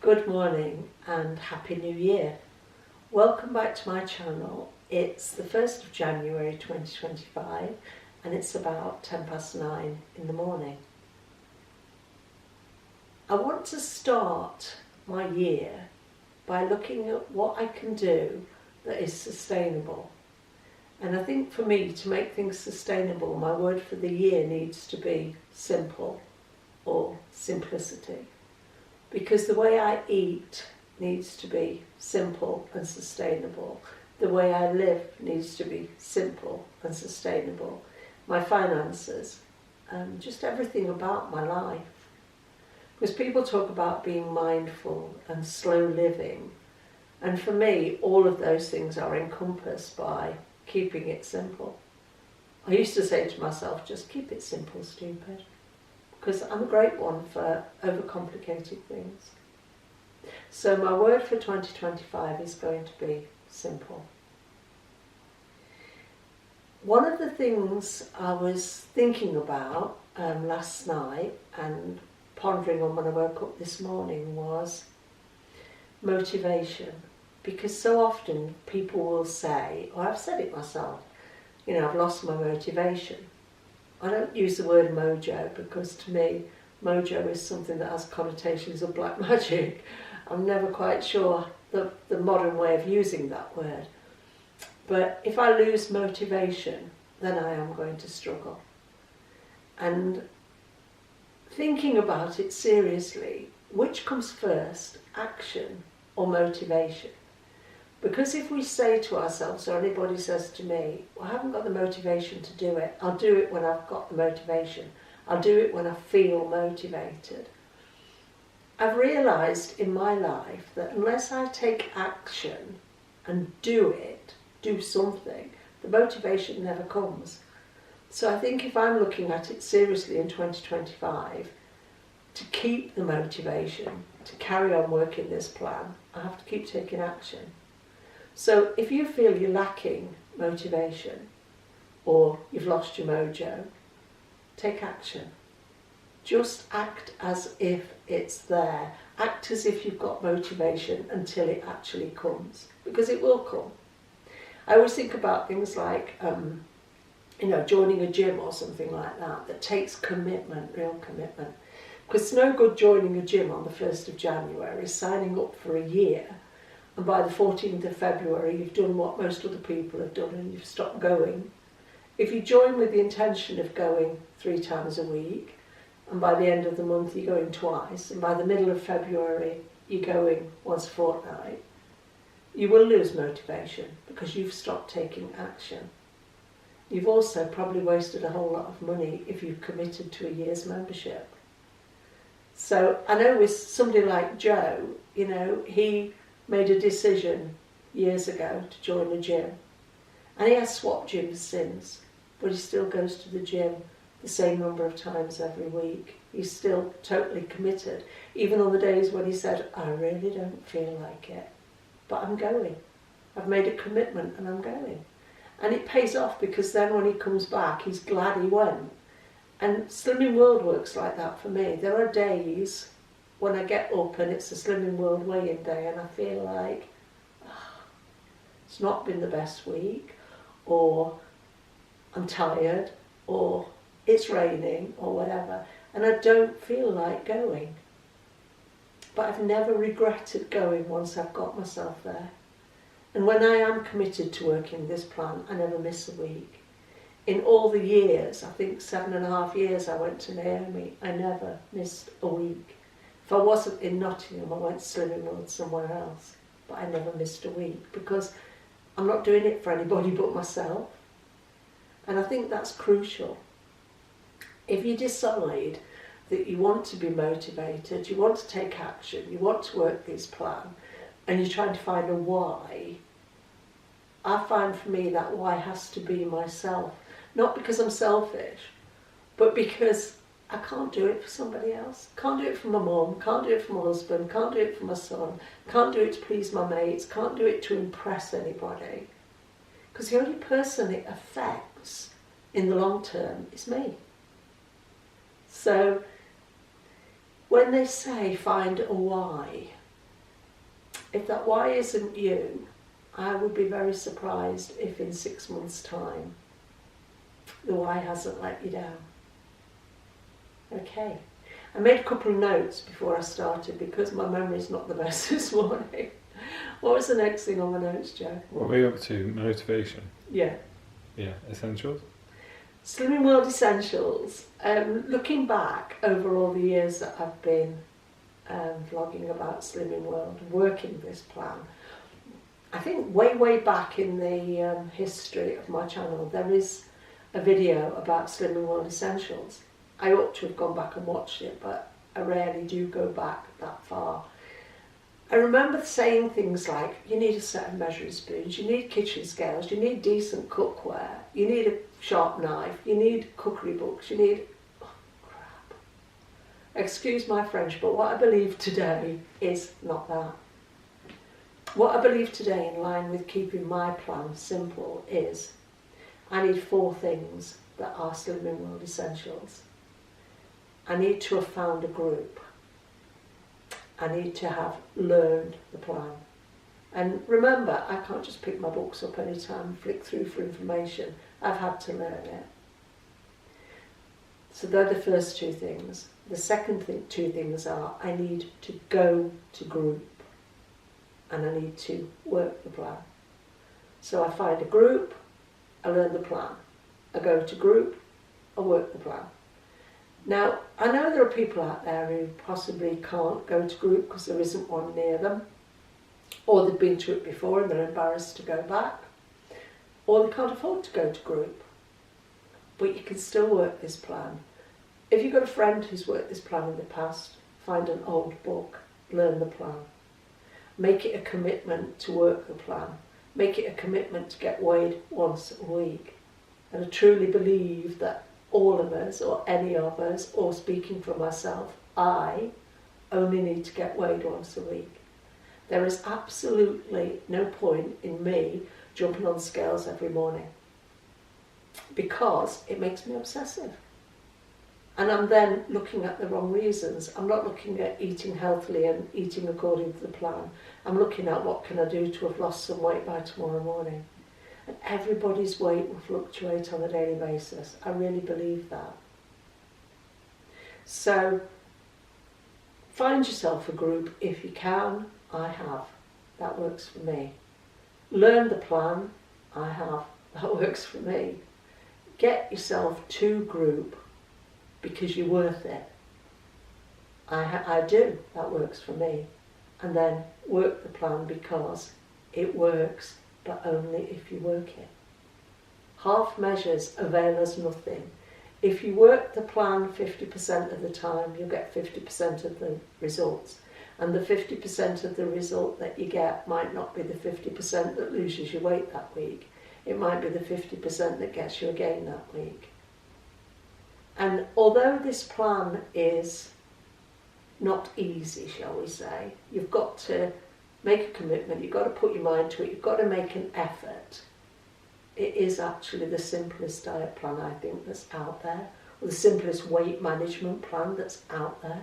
Good morning and Happy New Year. Welcome back to my channel. It's the 1st of January 2025 and it's about 9:10 in the morning. I want to start my year by looking at what I can do that is sustainable. And I think for me, to make things sustainable, my word for the year needs to be simple or simplicity. Because the way I eat needs to be simple and sustainable. The way I live needs to be simple and sustainable. My finances, just everything about my life. Because people talk about being mindful and slow living. And for me, all of those things are encompassed by keeping it simple. I used to say to myself, just keep it simple, stupid. Because I'm a great one for overcomplicated things. So my word for 2025 is going to be simple. One of the things I was thinking about last night and pondering on when I woke up this morning was motivation. Because so often people will say, or I've said it myself, I've lost my motivation. I don't use the word mojo because to me, mojo is something that has connotations of black magic. I'm never quite sure the modern way of using that word. But if I lose motivation, then I am going to struggle. And thinking about it seriously, which comes first, action or motivation? Because if we say to ourselves, or anybody says to me, well, I haven't got the motivation to do it, I'll do it when I've got the motivation. I'll do it when I feel motivated. I've realised in my life that unless I take action and do something, the motivation never comes. So I think if I'm looking at it seriously in 2025, to keep the motivation, to carry on working this plan, I have to keep taking action. So if you feel you're lacking motivation or you've lost your mojo, take action. Just act as if it's there. Act as if you've got motivation until it actually comes, because it will come. I always think about things like, joining a gym or something like that takes commitment, real commitment. Because it's no good joining a gym on the 1st of January, signing up for a year, and by the 14th of February you've done what most other people have done and you've stopped going. If you join with the intention of going 3 times a week, and by the end of the month you're going twice, and by the middle of February you're going once a fortnight, you will lose motivation because you've stopped taking action. You've also probably wasted a whole lot of money if you've committed to a year's membership. So I know with somebody like Joe, he made a decision years ago to join a gym. And he has swapped gyms since, but he still goes to the gym the same number of times every week. He's still totally committed, even on the days when he said, I really don't feel like it, but I'm going. I've made a commitment and I'm going. And it pays off because then when he comes back, he's glad he went. And Slimming World works like that for me. There are days when I get up and it's a Slimming World weigh-in day and I feel like it's not been the best week, or I'm tired, or it's raining, or whatever, and I don't feel like going. But I've never regretted going once I've got myself there. And when I am committed to working this plan, I never miss a week. In all the years, I think 7.5 years I went to Naomi, I never missed a week. If I wasn't in Nottingham, I went to Slimming World somewhere else, but I never missed a week because I'm not doing it for anybody but myself. And I think that's crucial. If you decide that you want to be motivated, you want to take action, you want to work this plan, and you're trying to find a why, I find for me that why has to be myself. Not because I'm selfish, but because I can't do it for somebody else. Can't do it for my mum, can't do it for my husband, can't do it for my son, can't do it to please my mates, can't do it to impress anybody. Because the only person it affects in the long term is me. So when they say find a why, if that why isn't you, I would be very surprised if in 6 months' time the why hasn't let you down. Okay. I made a couple of notes before I started because my memory's not the best this morning. What was the next thing on my notes, Joe? What are we up to? Motivation? Yeah. Yeah, essentials? Slimming World Essentials. Looking back over all the years that I've been vlogging about Slimming World, working this plan, I think way back in the history of my channel there is a video about Slimming World Essentials. I ought to have gone back and watched it, but I rarely do go back that far. I remember saying things like, you need a set of measuring spoons, you need kitchen scales, you need decent cookware, you need a sharp knife, you need cookery books, you need... Oh, crap. Excuse my French, but what I believe today is not that. What I believe today, in line with keeping my plan simple, is I need 4 things that are Slimming World Essentials. I need to have found a group. I need to have learned the plan. And remember, I can't just pick my books up anytime and flick through for information. I've had to learn it. So they're the first 2 things. The second 2 things are I need to go to group and I need to work the plan. So I find a group, I learn the plan. I go to group, I work the plan. Now, I know there are people out there who possibly can't go to group because there isn't one near them, or they've been to it before and they're embarrassed to go back, or they can't afford to go to group. But you can still work this plan. If you've got a friend who's worked this plan in the past, find an old book, learn the plan. Make it a commitment to work the plan. Make it a commitment to get weighed once a week. And I truly believe that all of us, or any of us, or speaking for myself, I only need to get weighed once a week. There is absolutely no point in me jumping on scales every morning because it makes me obsessive. And I'm then looking at the wrong reasons. I'm not looking at eating healthily and eating according to the plan. I'm looking at what can I do to have lost some weight by tomorrow morning. And everybody's weight will fluctuate on a daily basis. I really believe that. So find yourself a group if you can. I have. That works for me. Learn the plan. I have. That works for me. Get yourself to group because you're worth it. I do. That works for me. And then work the plan because it works, but only if you work it. Half measures avail us nothing. If you work the plan 50% of the time, you'll get 50% of the results. And the 50% of the result that you get might not be the 50% that loses your weight that week. It might be the 50% that gets you a gain that week. And although this plan is not easy, shall we say, you've got to make a commitment, you've got to put your mind to it, you've got to make an effort. It is actually the simplest diet plan I think that's out there, or the simplest weight management plan that's out there.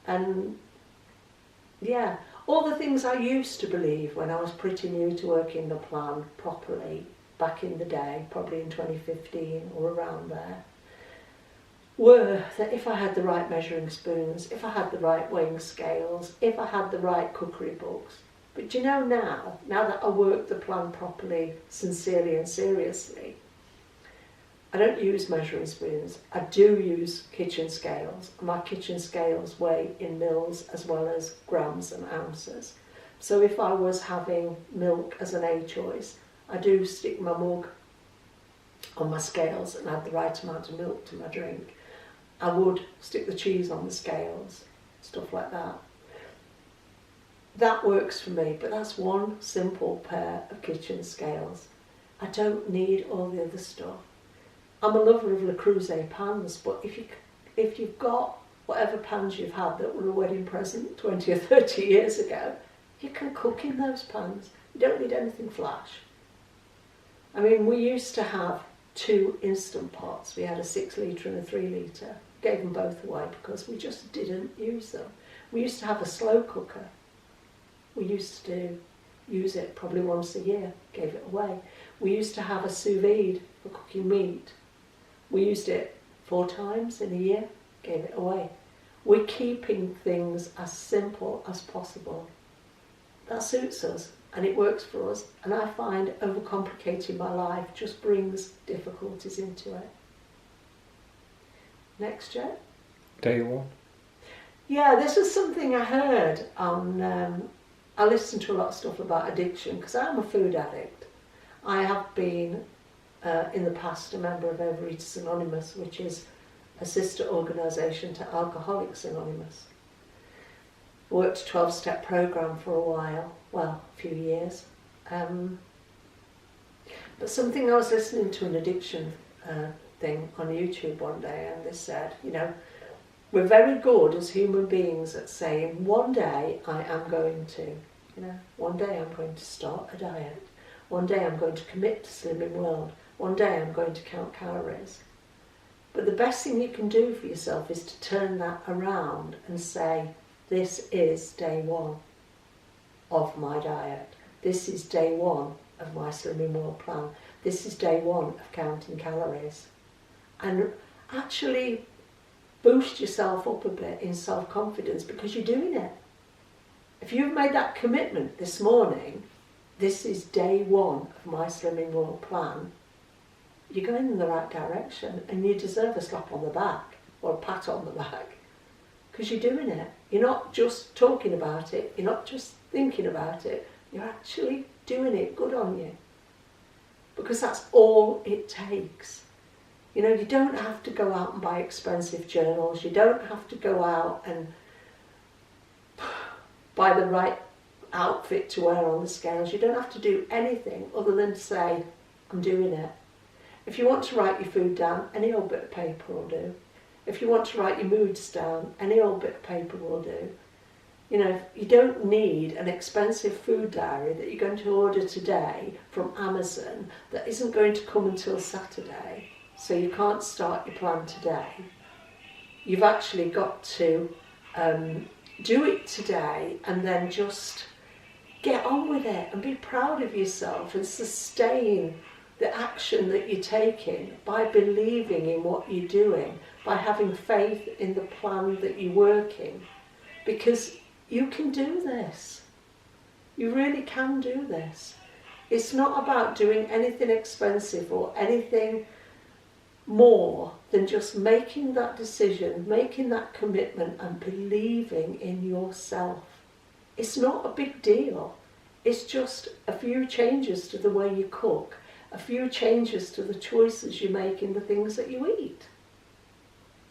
And yeah, all the things I used to believe when I was pretty new to working the plan properly back in the day, probably in 2015 or around there, were that if I had the right measuring spoons, if I had the right weighing scales, if I had the right cookery books. But do you know now that I work the plan properly, sincerely and seriously, I don't use measuring spoons. I do use kitchen scales. My kitchen scales weigh in mils as well as grams and ounces. So if I was having milk as an A choice, I do stick my mug on my scales and add the right amount of milk to my drink. I would stick the cheese on the scales, stuff like that. That works for me, but that's one simple pair of kitchen scales. I don't need all the other stuff. I'm a lover of Le Creuset pans, but if you've got whatever pans you've had that were a wedding present 20 or 30 years ago, you can cook in those pans. You don't need anything flash. I mean, we used to have 2 instant pots. We had a 6 litre and a 3 litre. Gave them both away because we just didn't use them. We used to have a slow cooker. We used to use it probably once a year, gave it away. We used to have a sous vide for cooking meat. We used it 4 times in a year, gave it away. We're keeping things as simple as possible. That suits us and it works for us, and I find overcomplicating my life just brings difficulties into it. Next, Jet. Day 1. Yeah, this was something I heard on, I listen to a lot of stuff about addiction because I'm a food addict. I have been in the past a member of Overeaters Anonymous, which is a sister organisation to Alcoholics Anonymous. Worked a 12-step programme for a while, well, a few years. But something I was listening to an addiction thing on YouTube one day, and they said, you know, we're very good as human beings at saying, one day I am going to, you know, one day I'm going to start a diet. One day I'm going to commit to Slimming World. One day I'm going to count calories. But the best thing you can do for yourself is to turn that around and say, this is day 1 of my diet. This is day 1 of my Slimming World plan. This is day 1 of counting calories. And actually boost yourself up a bit in self-confidence because you're doing it. If you've made that commitment this morning, this is day 1 of my Slimming World plan, you're going in the right direction and you deserve a slap on the back or a pat on the back because you're doing it. You're not just talking about it, you're not just thinking about it, you're actually doing it. Good on you. Because that's all it takes. You know, you don't have to go out and buy expensive journals, you don't have to go out and buy the right outfit to wear on the scales, you don't have to do anything other than to say, I'm doing it. If you want to write your food down, any old bit of paper will do. If you want to write your moods down, any old bit of paper will do. You know, you don't need an expensive food diary that you're going to order today from Amazon that isn't going to come until Saturday, so you can't start your plan today. You've actually got to do it today and then just get on with it and be proud of yourself and sustain the action that you're taking by believing in what you're doing, by having faith in the plan that you're working. Because you can do this. You really can do this. It's not about doing anything expensive or anything more than just making that decision, making that commitment and believing in yourself. It's not a big deal. It's just a few changes to the way you cook, a few changes to the choices you make in the things that you eat.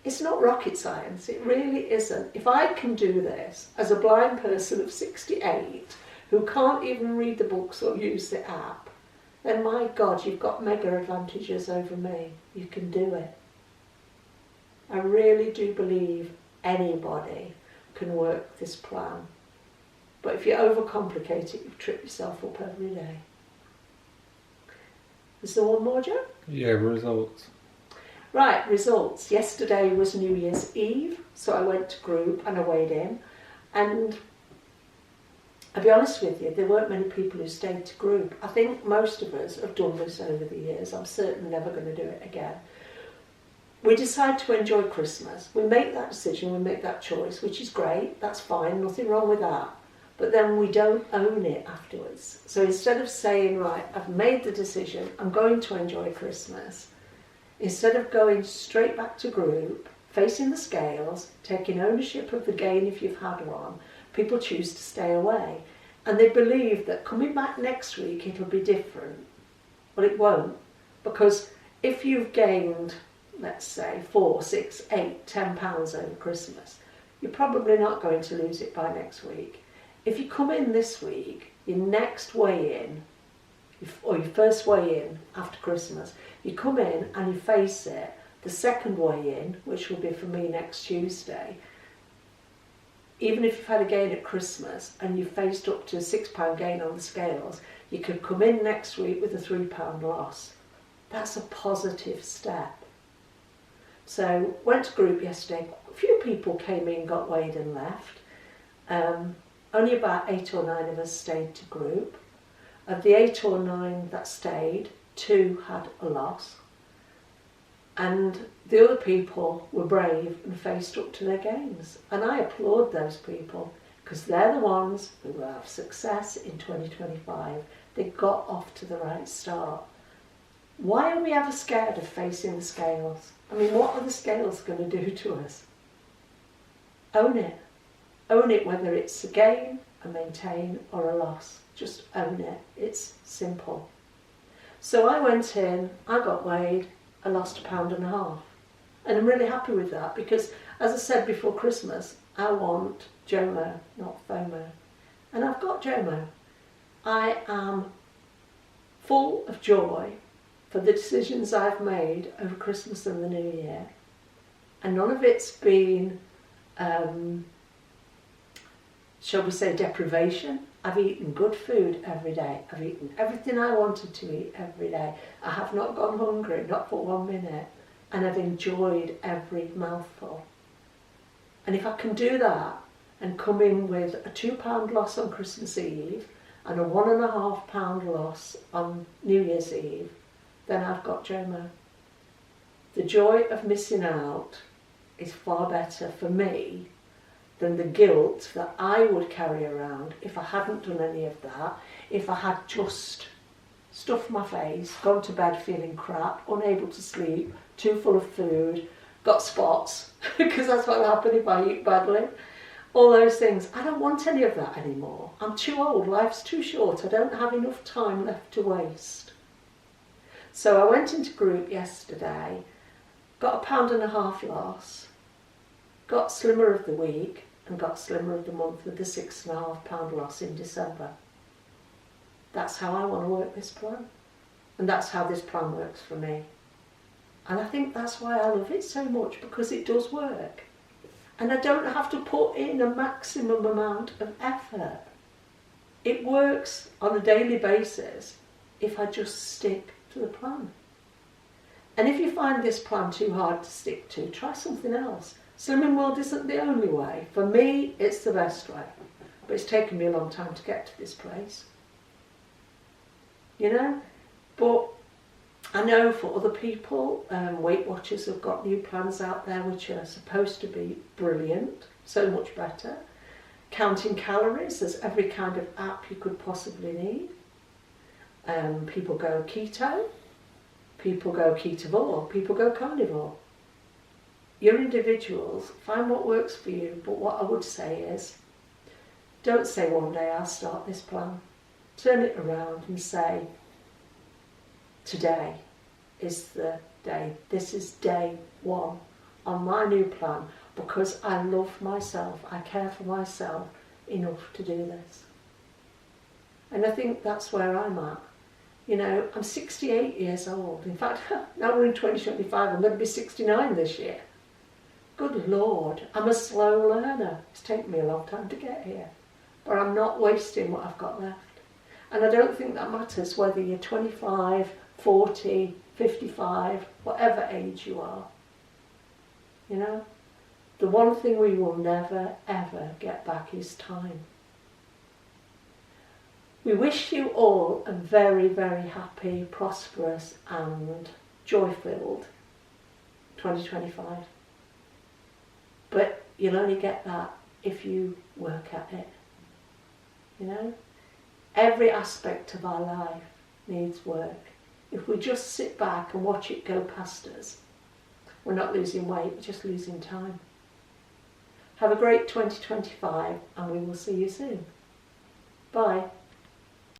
It's not rocket science, it really isn't. If I can do this as a blind person of 68 who can't even read the books or use the app, then my God, you've got mega advantages over me. You can do it. I really do believe anybody can work this plan. But if you overcomplicate it, you trip yourself up every day. Is there one more, Joe? Yeah, results. Right, results. Yesterday was New Year's Eve, so I went to group and I weighed in. And I'll be honest with you, there weren't many people who stayed to group. I think most of us have done this over the years. I'm certainly never going to do it again. We decide to enjoy Christmas. We make that decision, we make that choice, which is great. That's fine, nothing wrong with that. But then we don't own it afterwards. So instead of saying, right, I've made the decision, I'm going to enjoy Christmas, instead of going straight back to group, facing the scales, taking ownership of the gain if you've had one, people choose to stay away. And they believe that coming back next week it'll be different. Well, it won't. Because if you've gained, let's say, 4, 6, 8, 10 pounds over Christmas, you're probably not going to lose it by next week. If you come in this week, your next weigh-in, or your first weigh-in after Christmas, you come in and you face it, the second weigh-in, which will be for me next Tuesday, even if you've had a gain at Christmas and you've faced up to a £6 gain on the scales, you could come in next week with a £3 loss. That's a positive step. So, went to group yesterday, a few people came in, got weighed and left. only about 8 or 9 of us stayed to group. Of the 8 or 9 that stayed, 2 had a loss. And the other people were brave and faced up to their games. And I applaud those people because they're the ones who will have success in 2025. They got off to the right start. Why are we ever scared of facing the scales? I mean, what are the scales going to do to us? Own it. Own it, whether it's a gain, a maintain, or a loss. Just own it. It's simple. So I went in, I got weighed, I lost £1.5 pounds. And I'm really happy with that because, as I said before Christmas, I want JOMO, not FOMO. And I've got JOMO. I am full of joy for the decisions I've made over Christmas and the New Year. And none of it's been, shall we say, deprivation. I've eaten good food every day. I've eaten everything I wanted to eat every day. I have not gone hungry, not for 1 minute. And I've enjoyed every mouthful. And if I can do that and come in with a £2 loss on Christmas Eve and a £1.5 loss on New Year's Eve, then I've got JOMO. The joy of missing out is far better for me than the guilt that I would carry around if I hadn't done any of that, if I had just stuffed my face, gone to bed feeling crap, unable to sleep, too full of food, got spots, because that's what will happen if I eat badly. All those things. I don't want any of that anymore. I'm too old, life's too short, I don't have enough time left to waste. So I went into group yesterday, got £1.5 pound loss, got slimmer of the week, and got slimmer of the month with the £6.5 pound loss in December. That's how I want to work this plan. And that's how this plan works for me. And I think that's why I love it so much, because it does work. And I don't have to put in a maximum amount of effort. It works on a daily basis if I just stick to the plan. And if you find this plan too hard to stick to, try something else. Slimming World isn't the only way. For me, it's the best way. But it's taken me a long time to get to this place. You know? But I know for other people, Weight Watchers have got new plans out there which are supposed to be brilliant, so much better. Counting calories, there's every kind of app you could possibly need. People go keto, people go ketovore, people go carnivore. You're individuals, find what works for you, but what I would say is, don't say one day I'll start this plan. Turn it around and say, today is the day. This is day 1 on my new plan because I love myself. I care for myself enough to do this. And I think that's where I'm at. You know, I'm 68 years old. In fact, now we're in 2025, I'm going to be 69 this year. Good Lord, I'm a slow learner. It's taken me a long time to get here. But I'm not wasting what I've got left. And I don't think that matters whether you're 25, 40, 55, whatever age you are. You know? The one thing we will never, ever get back is time. We wish you all a very, very happy, prosperous and joy-filled 2025. But you'll only get that if you work at it. You know? Every aspect of our life needs work. If we just sit back and watch it go past us, we're not losing weight, we're just losing time. Have a great 2025 and we will see you soon. Bye.